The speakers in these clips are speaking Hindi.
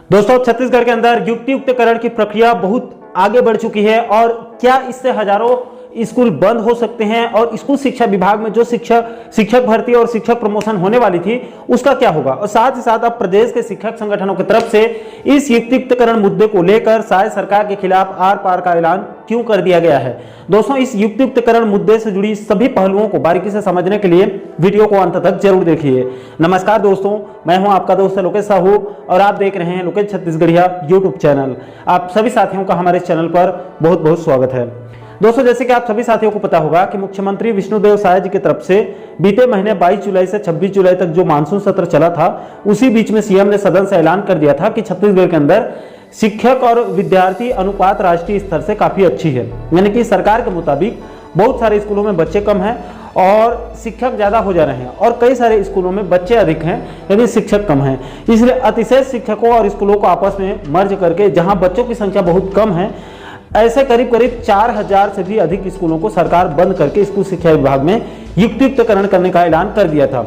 दोस्तों, छत्तीसगढ़ के अंदर युक्तियुक्तकरण की प्रक्रिया बहुत आगे बढ़ चुकी है और क्या इससे हजारों स्कूल बंद हो सकते हैं और स्कूल शिक्षा विभाग में जो शिक्षक भर्ती और शिक्षक प्रमोशन होने वाली थी उसका क्या होगा। और साथ ही साथ अब प्रदेश के शिक्षक संगठनों की तरफ से इस युक्तियुक्तकरण मुद्दे को लेकर शायद सरकार के खिलाफ आर पार का ऐलान क्यों कर दिया गया है। दोस्तों, इस युक्तियुक्तकरण मुद्दे से जुड़ी सभी पहलुओं को बारीकी से समझने के लिए वीडियो को अंत तक जरूर देखिए। नमस्कार दोस्तों, मैं हूं आपका दोस्त लोकेश साहू और आप देख रहे हैं लोकेश छत्तीसगढ़िया यूट्यूब चैनल। आप सभी साथियों का हमारे चैनल पर बहुत बहुत स्वागत है। दोस्तों, जैसे कि आप सभी साथियों को पता होगा कि मुख्यमंत्री विष्णुदेव साय जी की तरफ से बीते महीने 22 जुलाई से 26 जुलाई तक जो मानसून सत्र चला था, उसी बीच में सीएम ने सदन से ऐलान कर दिया था कि छत्तीसगढ़ के अंदर शिक्षक और विद्यार्थी अनुपात राष्ट्रीय स्तर से काफी अच्छी है। यानी कि सरकार के मुताबिक बहुत सारे स्कूलों में बच्चे कम हैं और शिक्षक ज्यादा हो जा रहे हैं और कई सारे स्कूलों में बच्चे अधिक हैं लेकिन शिक्षक कम हैं। इसलिए अतिशय शिक्षकों और स्कूलों को आपस में मर्ज करके जहां बच्चों की संख्या बहुत कम है, ऐसे करीब करीब 4000 से भी अधिक स्कूलों को सरकार बंद करके स्कूल शिक्षा विभाग में युक्तियुक्तकरण करने का ऐलान कर दिया था।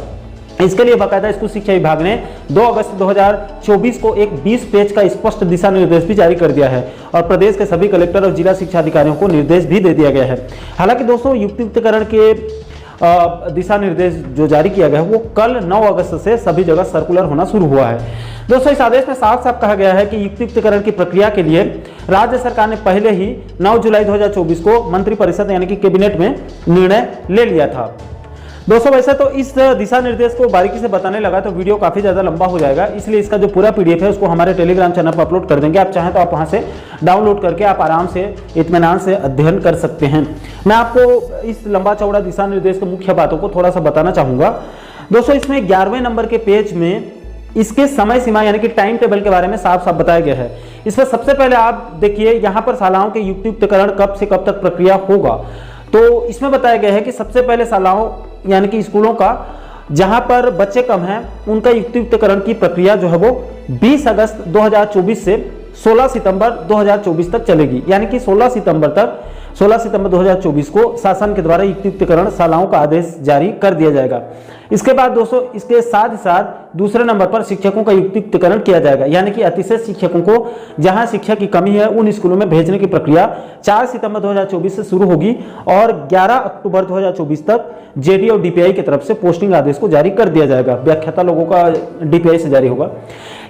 इसके लिए बाकायदा स्कूल शिक्षा विभाग ने 2 अगस्त 2024 को एक 20 पेज का स्पष्ट दिशा निर्देश भी जारी कर दिया है और प्रदेश के सभी कलेक्टर और जिला शिक्षा अधिकारियों को निर्देश भी दे दिया गया है। हालांकि दोस्तों, युक्तियुक्तकरण के दिशा निर्देश जो जारी किया गया है वो कल 9 अगस्त से सभी जगह सर्कुलर होना शुरू हुआ है। दोस्तों, इस आदेश में साफ साफ कहा गया है कि युक्तियुक्तकरण की प्रक्रिया के लिए राज्य सरकार ने पहले ही 9 जुलाई 2024 को मंत्रिपरिषद यानी कि कैबिनेट में निर्णय ले लिया था। दोस्तों, वैसे तो इस दिशा निर्देश को बारीकी से बताने लगा तो वीडियो काफी ज्यादा लंबा हो जाएगा, इसलिए इसका जो पूरा पीडीएफ है उसको हमारे टेलीग्राम चैनल पर अपलोड कर देंगे। आप चाहें तो आप वहां से डाउनलोड करके आप आराम से इत्मीनान से अध्ययन कर सकते हैं। मैं आपको इस लंबा चौड़ा दिशा निर्देश के मुख्य बातों को थोड़ा सा बताना चाहूंगा। दोस्तों, इसमें 11वें नंबर के पेज में इसके समय सीमा यानी कि टाइम टेबल के बारे में साफ साफ बताया गया है। इसमें सबसे पहले आप देखिए यहाँ पर शालाओं के युक्तियुक्तकरण कब से कब तक प्रक्रिया होगा। तो इसमें बताया गया है कि सबसे पहले शालाओं यानी कि स्कूलों का जहां पर बच्चे कम हैं उनका युक्तियुक्तकरण की प्रक्रिया जो है वो 20 अगस्त 2024 से 16 सितंबर 2024 तक चलेगी। यानी कि 16 सितंबर 2024 को शासन के द्वारा युक्तियुक्तकरण शालाओं का आदेश जारी कर दिया जाएगा। इसके बाद दोस्तों, इसके साथ ही साथ दूसरे नंबर पर शिक्षकों का युक्तियुक्तकरण किया जाएगा। यानी कि अतिशय शिक्षकों को जहां शिक्षा की कमी है उन स्कूलों में भेजने की प्रक्रिया 4 सितंबर 2024 से शुरू होगी और 11 अक्टूबर 2024 तक जेडी और डीपीआई की तरफ से पोस्टिंग आदेश को जारी कर दिया जाएगा। व्याख्याता लोगों का डीपीआई से जारी होगा।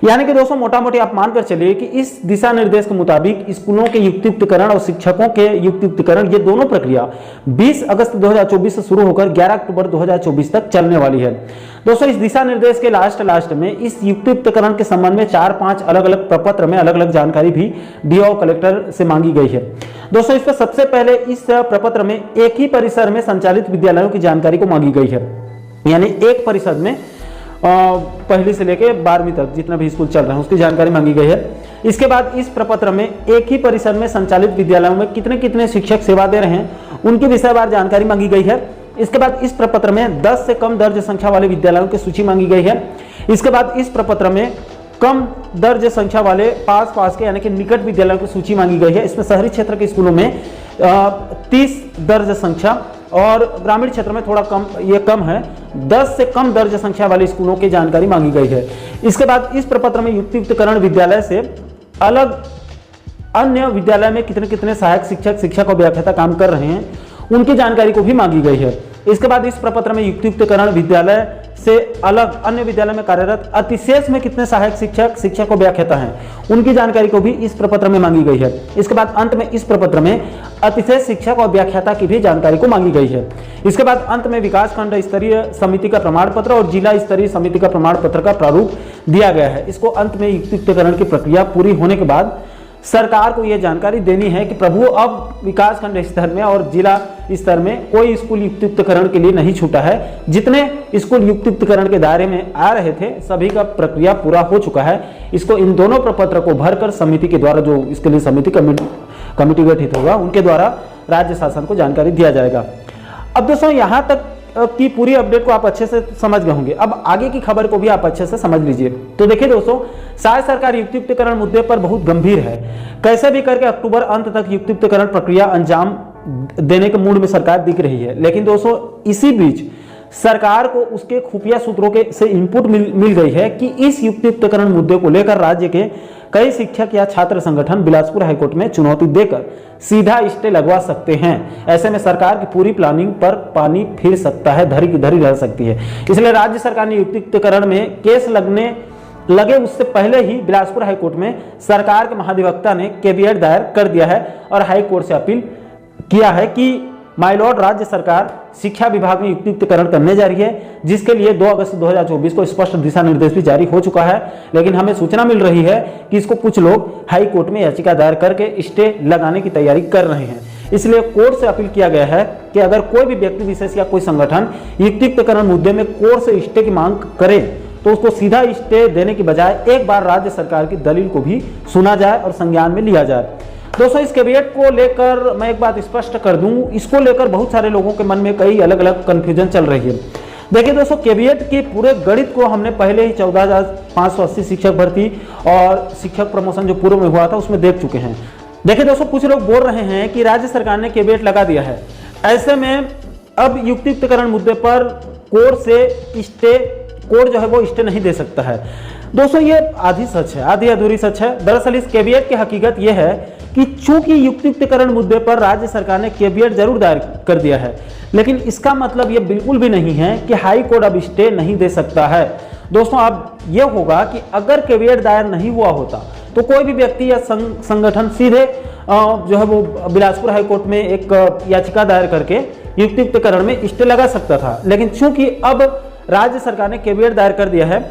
यानी कि दोस्तों, मोटा मोटी आप मानकर चलिए कि इस दिशा निर्देश के मुताबिक स्कूलों के युक्तियुक्तकरण और शिक्षकों के युक्तियुक्तकरण ये दोनों प्रक्रिया 20 अगस्त 2024 से शुरू होकर 11 अक्टूबर 2024 तक चलने वाली है। दोस्तों, इस दिशा निर्देश के लास्ट में इस युक्तियुक्तकरण के संबंध में 4-5 अलग अलग प्रपत्र में अलग अलग जानकारी भी डीओ और कलेक्टर से मांगी गई है। दोस्तों, इसमें सबसे पहले इस प्रपत्र में एक ही परिसर में संचालित विद्यालयों की जानकारी को मांगी गई है। यानी एक परिषद में पहली से लेकर 12वीं तक जितना भी स्कूल चल रहे हैं उसकी जानकारी मांगी गई है। इसके बाद इस प्रपत्र में एक ही परिसर में संचालित विद्यालयों में कितने कितने शिक्षक सेवा दे रहे हैं उनकी विषयवार जानकारी मांगी गई है। इसके बाद इस प्रपत्र में 10 से कम दर्ज संख्या वाले विद्यालयों की सूची मांगी गई है। इसके बाद इस प्रपत्र में कम दर्ज संख्या वाले पास के यानी कि निकट विद्यालयों की सूची मांगी गई है। इसमें शहरी क्षेत्र के स्कूलों में 30 दर्ज संख्या और ग्रामीण क्षेत्र में थोड़ा कम, ये कम है, 10 से कम दर्ज संख्या वाले स्कूलों की जानकारी मांगी गई है। इसके बाद इस प्रपत्र में युक्तियुक्तकरण विद्यालय से अलग अन्य विद्यालय में कितने कितने सहायक शिक्षक और व्याख्याता काम कर रहे हैं उनकी जानकारी को भी मांगी गई है। इसके बाद इस प्रपत्र में युक्तियुक्तकरण विद्यालय से अलग अन्य विद्यालय में कार्यरत अतिशेष में कितने सहायक शिक्षक और व्याख्याता हैं उनकी जानकारी को भी इस प्रपत्र में मांगी गई है। इसके बाद अंत में इस प्रपत्र में अतिशेष शिक्षक और व्याख्याता की भी जानकारी को मांगी गई है। इसके बाद अंत में विकासखंड स्तरीय समिति का प्रमाण पत्र और जिला स्तरीय समिति का प्रमाण पत्र का प्रारूप दिया गया है। इसको अंत में युक्तियुक्तकरण की प्रक्रिया पूरी होने के बाद सरकार को यह जानकारी देनी है कि प्रभु अब विकासखंड स्तर में और जिला स्तर में कोई स्कूल युक्तियुक्तकरण के लिए नहीं छूटा है। जितने स्कूल युक्तियुक्तकरण के दायरे में आ रहे थे सभी का प्रक्रिया पूरा हो चुका है। इसको इन दोनों प्रपत्र को भरकर समिति के द्वारा जो इसके लिए समिति कमेटी गठित होगा उनके द्वारा राज्य शासन को जानकारी दिया जाएगा। अब दोस्तों, यहाँ तक की पूरी अपडेट को आप अच्छे से समझ गए होंगे। अब आगे की खबर को भी आप अच्छे से समझ लीजिए। तो देखिए दोस्तों, शायद सरकार युक्तियुक्तकरण मुद्दे पर बहुत गंभीर है। कैसे भी करके अक्टूबर अंत तक युक्तियुक्तकरण प्रक्रिया अंजाम देने के मूड में सरकार दिख रही है। लेकिन दोस्तों, इसी बीच सरकार को उसके खुफिया सूत्रों के से इनपुट मिल गई है कि इस युक्तियुक्तकरण मुद्दे को लेकर राज्य के कई शिक्षक या छात्र संगठन बिलासपुर हाईकोर्ट में चुनौती देकर सीधा स्टे लगवा सकते हैं। ऐसे में सरकार की पूरी प्लानिंग पर पानी फिर सकता है, धरी की धरी रह सकती है। इसलिए राज्य सरकार ने युक्तियुक्तकरण में केस लगे उससे पहले ही बिलासपुर हाईकोर्ट में सरकार के महाधिवक्ता ने कैविएट दायर कर दिया है और हाईकोर्ट से अपील किया है कि माय लॉर्ड, राज्य सरकार शिक्षा विभाग में युक्तियुक्तकरण करने जा रही है, जिसके लिए 2 अगस्त 2024 को स्पष्ट दिशा निर्देश भी जारी हो चुका है। लेकिन हमें सूचना मिल रही है कि इसको कुछ लोग हाई कोर्ट में याचिका दायर करके स्टे लगाने की तैयारी कर रहे हैं। इसलिए कोर्ट से अपील किया गया है कि अगर कोई भी व्यक्ति विशेष या कोई संगठन युक्तियुक्तकरण मुद्दे में कोर्ट से स्टे की मांग करे तो उसको सीधा स्टे देने की बजाय एक बार राज्य सरकार की दलील को भी सुना जाए और संज्ञान में लिया जाए। दोस्तों, इस कैविएट को लेकर मैं एक बात स्पष्ट कर दूं, इसको लेकर बहुत सारे लोगों के मन में कई अलग अलग कंफ्यूजन चल रही है। देखिए दोस्तों, कैविएट के पूरे गणित को हमने पहले ही 14,580 शिक्षक भर्ती और शिक्षक प्रमोशन जो पूर्व में हुआ था उसमें देख चुके हैं। देखिए दोस्तों, कुछ लोग बोल रहे हैं कि राज्य सरकार ने कैविएट लगा दिया है, ऐसे में अब युक्तियुक्तकरण मुद्दे पर कोर्ट से स्टे, कोर्ट जो है वो स्टे नहीं दे सकता है। दोस्तों, ये आधी सच है, आधी अधूरी सच है। दरअसल इस कैविएट की हकीकत यह है कि चूंकि युक्तियुक्तकरण मुद्दे पर राज्य सरकार ने कैविएट जरूर दायर कर दिया है, लेकिन इसका मतलब यह बिल्कुल भी नहीं है कि हाई कोर्ट अब स्टे नहीं दे सकता है। दोस्तों, अब यह होगा कि अगर कैविएट दायर नहीं हुआ होता तो कोई भी व्यक्ति या संगठन सीधे जो है वो बिलासपुर हाईकोर्ट में एक याचिका दायर करके युक्तियुक्तकरण में स्टे लगा सकता था। लेकिन चूंकि अब राज्य सरकार ने कैविएट दायर कर दिया है,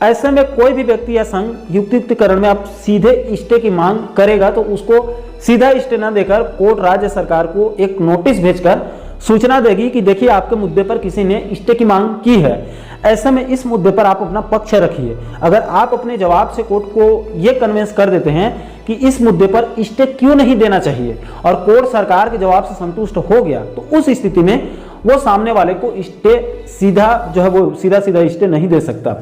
ऐसे में कोई भी व्यक्ति या संघ युक्तियुक्तकरण में अब सीधे स्टे की मांग करेगा तो उसको सीधा स्टे न देकर कोर्ट राज्य सरकार को एक नोटिस भेजकर सूचना देगी कि देखिए आपके मुद्दे पर किसी ने स्टे की मांग की है। ऐसे में इस मुद्दे पर आप अपना पक्ष रखिए। अगर आप अपने जवाब से कोर्ट को यह कन्विंस कर देते हैं कि इस मुद्दे पर स्टे क्यों नहीं देना चाहिए और कोर्ट सरकार के जवाब से संतुष्ट हो गया, तो उस स्थिति में वो सामने वाले को स्टे सीधा जो है वो सीधा स्टे नहीं दे सकता।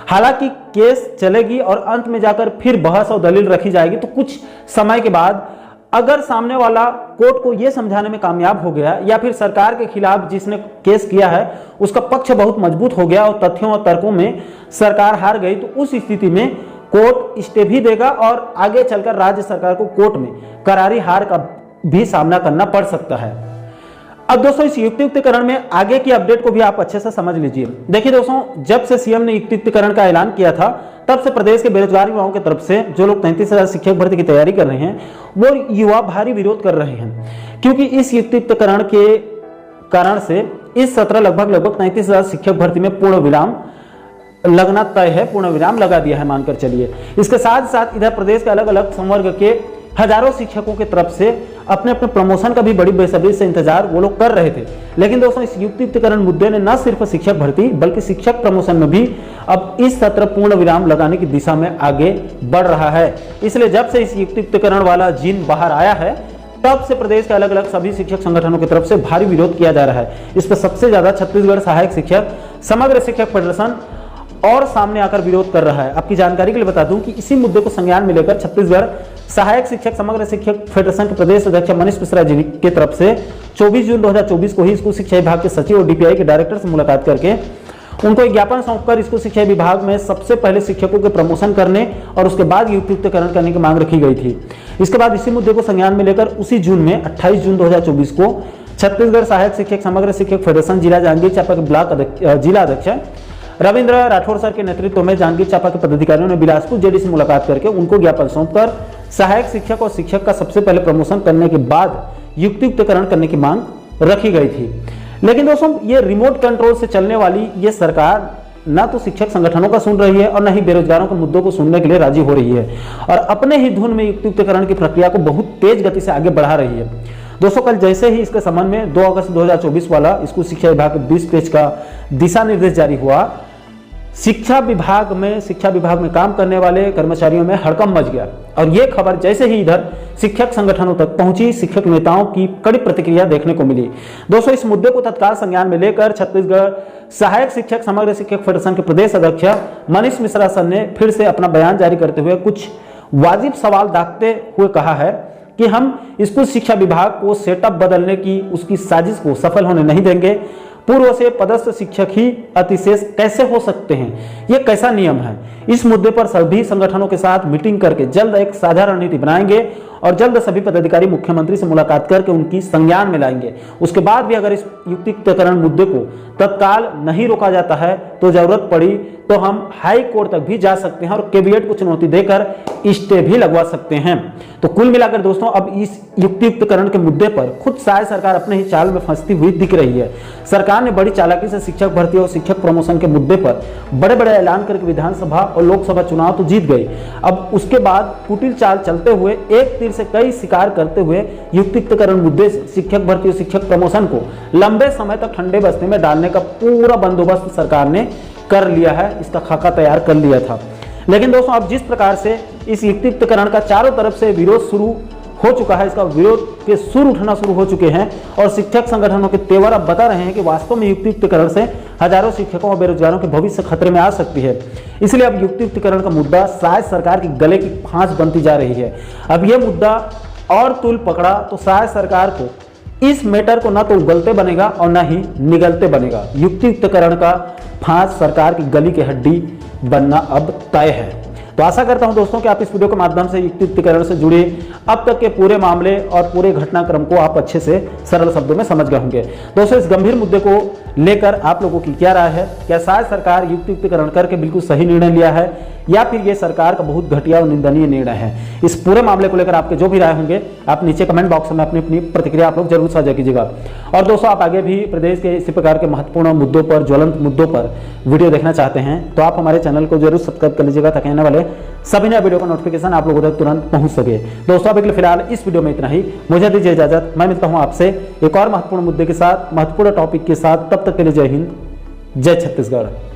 हालांकि केस चलेगी और अंत में जाकर फिर बहस और दलील रखी जाएगी, तो कुछ समय के बाद अगर सामने वाला कोर्ट को यह समझाने में कामयाब हो गया या फिर सरकार के खिलाफ जिसने केस किया है उसका पक्ष बहुत मजबूत हो गया और तथ्यों और तर्कों में सरकार हार गई, तो उस स्थिति में कोर्ट स्टे भी देगा और आगे चलकर राज्य सरकार को कोर्ट में करारी हार का भी सामना करना पड़ सकता है। अब दोस्तों, इस युक्तियुक्तकरण में आगे की अपडेट को भी आप अच्छे से समझ लीजिए। देखिए दोस्तों, जब से सीएम ने युक्तियुक्तकरण का ऐलान किया था तब से प्रदेश के बेरोजगार युवाओं की तरफ से जो लोग 33,000 शिक्षक भर्ती की तैयारी कर रहे हैं वो युवा भारी विरोध कर रहे हैं, क्योंकि इस युक्तियुक्तकरण के कारण से इस सत्र लगभग 33,000 शिक्षक भर्ती में पूर्ण विराम लगना तय है, पूर्ण विराम लगा दिया है मानकर चलिए। इसके साथ साथ इधर प्रदेश के अलग अलग संवर्ग के हजारों शिक्षकों की तरफ से अपने अपने प्रमोशन का भी बड़ी बेसब्री से इंतजार वो लोग कर रहे थे। लेकिन दोस्तों, इस युक्तियुक्तकरण मुद्दे ने न सिर्फ शिक्षक भर्ती बल्कि शिक्षक प्रमोशन में भी अब इस सत्र पूर्ण विराम लगाने की दिशा में आगे बढ़ रहा है। इसलिए जब से इस युक्तियुक्तकरण वाला जिन बाहर आया है तब से प्रदेश के अलग अलग सभी शिक्षक संगठनों की तरफ से भारी विरोध किया जा रहा है। इस पर सबसे ज्यादा छत्तीसगढ़ सहायक शिक्षक समग्र शिक्षक फेडरेशन और सामने आकर विरोध कर रहा है। आपकी जानकारी के लिए बता दूं कि इसी मुद्दे को संज्ञान में लेकर छत्तीसगढ़ सहायक शिक्षक समग्र शिक्षक फेडरेशन के प्रदेश अध्यक्ष मनीष मिश्रा जी की तरफ से 24 जून 2024 को ही स्कूल शिक्षा विभाग के सचिव और डीपीआई के डायरेक्टर से मुलाकात करके उनको एक ज्ञापन सौंपकर स्कूल शिक्षा विभाग में सबसे पहले शिक्षकों के प्रमोशन करने और उसके बाद युक्तियुक्तकरण करने की मांग रखी गई थी। इसके बाद इसी मुद्दे को संज्ञान में लेकर उसी जून में 28 जून 2024 को छत्तीसगढ़ सहायक शिक्षक समग्र शिक्षक फेडरेशन जिला जांजगीर चांपा के ब्लॉक जिला अध्यक्ष रविंद्र राठौर सर के नेतृत्व में जांजगीर चांपा के पदाधिकारियों ने बिलासपुर जेडी से मुलाकात करके उनको ज्ञापन सौंपकर सहायक शिक्षक और शिक्षक का सबसे पहले प्रमोशन करने के बाद युक्तियुक्तकरण करने की मांग रखी गई थी। लेकिन दोस्तों, ये रिमोट कंट्रोल से चलने वाली ये सरकार ना तो शिक्षक संगठनों का सुन रही है और न ही बेरोजगारों के मुद्दों को सुनने के लिए राजी हो रही है और अपने ही धुन में युक्तियुक्तकरण की प्रक्रिया को बहुत तेज गति से आगे बढ़ा रही है। दोस्तों, कल जैसे ही इसके संबंध में 2 अगस्त 2024 वाला स्कूल शिक्षा विभाग के 20 पेज का दिशा निर्देश जारी हुआ, शिक्षा विभाग में काम करने वाले कर्मचारियों में हड़कंप मच गया और यह खबर जैसे ही इधर शिक्षक संगठनों तक पहुंची, शिक्षक नेताओं की कड़ी प्रतिक्रिया देखने को मिली। दोस्तों, इस मुद्दे को तत्काल संज्ञान में लेकर छत्तीसगढ़ सहायक शिक्षक समग्र शिक्षक फेडरेशन के प्रदेश अध्यक्ष मनीष मिश्रा सर ने फिर से अपना बयान जारी करते हुए कुछ वाजिब सवाल दागते हुए कहा है कि हम स्कूल शिक्षा विभाग को सेटअप बदलने की उसकी साजिश को सफल होने नहीं देंगे। पूर्व से पदस्थ शिक्षक ही अतिशेष कैसे हो सकते हैं? यह कैसा नियम है? इस मुद्दे पर सभी संगठनों के साथ मीटिंग करके जल्द एक साझा रणनीति बनाएंगे और जल्द सभी पदाधिकारी मुख्यमंत्री से मुलाकात करके उनकी संज्ञान में लाएंगे। उसके बाद भी अगर इस युक्तियुक्तकरण मुद्दे को तत्काल नहीं रोका जाता है तो जरूरत पड़ी तो हम हाई कोर्ट तक भी जा सकते हैं और कैबिनेट को चुनौती देकर स्टे भी लगवा सकते हैं। तो कुल मिलाकर दोस्तों अब इस युक्तियुक्तकरण के मुद्दे पर खुद शायद सरकार अपने ही चाल में फंसती हुई दिख रही है। सरकार ने बड़ी चालाकी से शिक्षक भर्ती और शिक्षक प्रमोशन के मुद्दे पर बड़े बड़े ऐलान करके विधानसभा और लोकसभा चुनाव तो जीत गई। अब उसके बाद कुटिल चाल चलते हुए एक तीर से कई शिकार करते हुए युक्तियुक्तकरण मुद्दे शिक्षक भर्ती और शिक्षक प्रमोशन को लंबे समय तक ठंडे बस्ते में डालने का पूरा बंदोबस्त सरकार ने कर लिया है, इसका खाका तैयार कर लिया था। लेकिन दोस्तों अब जिस प्रकार से इस युक्तियुक्तकरण का चारों तरफ से विरोध शुरू हो चुका है, इसका विरोध के सुर उठना शुरू हो चुके हैं और शिक्षक संगठनों के तेवर अब बता रहे हैं कि वास्तव में युक्तियुक्तकरण से हजारों शिक्षकों और बेरोजगारों के भविष्य खतरे में आ सकती है। इसलिए अब युक्तियुक्तकरण का मुद्दा शायद सरकार के गले की फांस बनती जा रही है। अब यह मुद्दा और तूल पकड़ा तो शायद सरकार को इस मैटर को ना तो उगलते बनेगा और ना ही निगलते बनेगा। युक्तियुक्तकरण का फांस सरकार की गली की हड्डी बनना अब तय है। तो आशा करता हूं दोस्तों कि आप इस वीडियो के माध्यम से युक्तियुक्तकरण से जुड़े अब तक के पूरे मामले और पूरे घटनाक्रम को आप अच्छे से सरल शब्दों में समझ गए होंगे। दोस्तों इस गंभीर मुद्दे को लेकर आप लोगों की क्या राय है? क्या शायद सरकार युक्तियुक्तकरण करके बिल्कुल सही निर्णय लिया है या फिर ये सरकार का बहुत घटिया और निंदनीय निर्णय है? इस पूरे मामले को लेकर आपके जो भी राय होंगे आप नीचे कमेंट बॉक्स में अपनी अपनी प्रतिक्रिया आप लोग जरूर साझा कीजिएगा। और दोस्तों आप आगे भी प्रदेश के इसी प्रकार के महत्वपूर्ण मुद्दों पर, ज्वलंत मुद्दों पर वीडियो देखना चाहते हैं तो आप हमारे चैनल को जरूर सब्सक्राइब कर लीजिएगा ताकि आने वाले सभी नए वीडियो का नोटिफिकेशन आप लोगों तक तुरंत पहुंच सके। दोस्तों अभी के लिए फिलहाल इस वीडियो में इतना ही। मुझे दीजिए इजाजत, मैं मिलता हूं आपसे एक और महत्वपूर्ण मुद्दे के साथ, महत्वपूर्ण टॉपिक के साथ। तब तक के लिए जय हिंद, जय छत्तीसगढ़।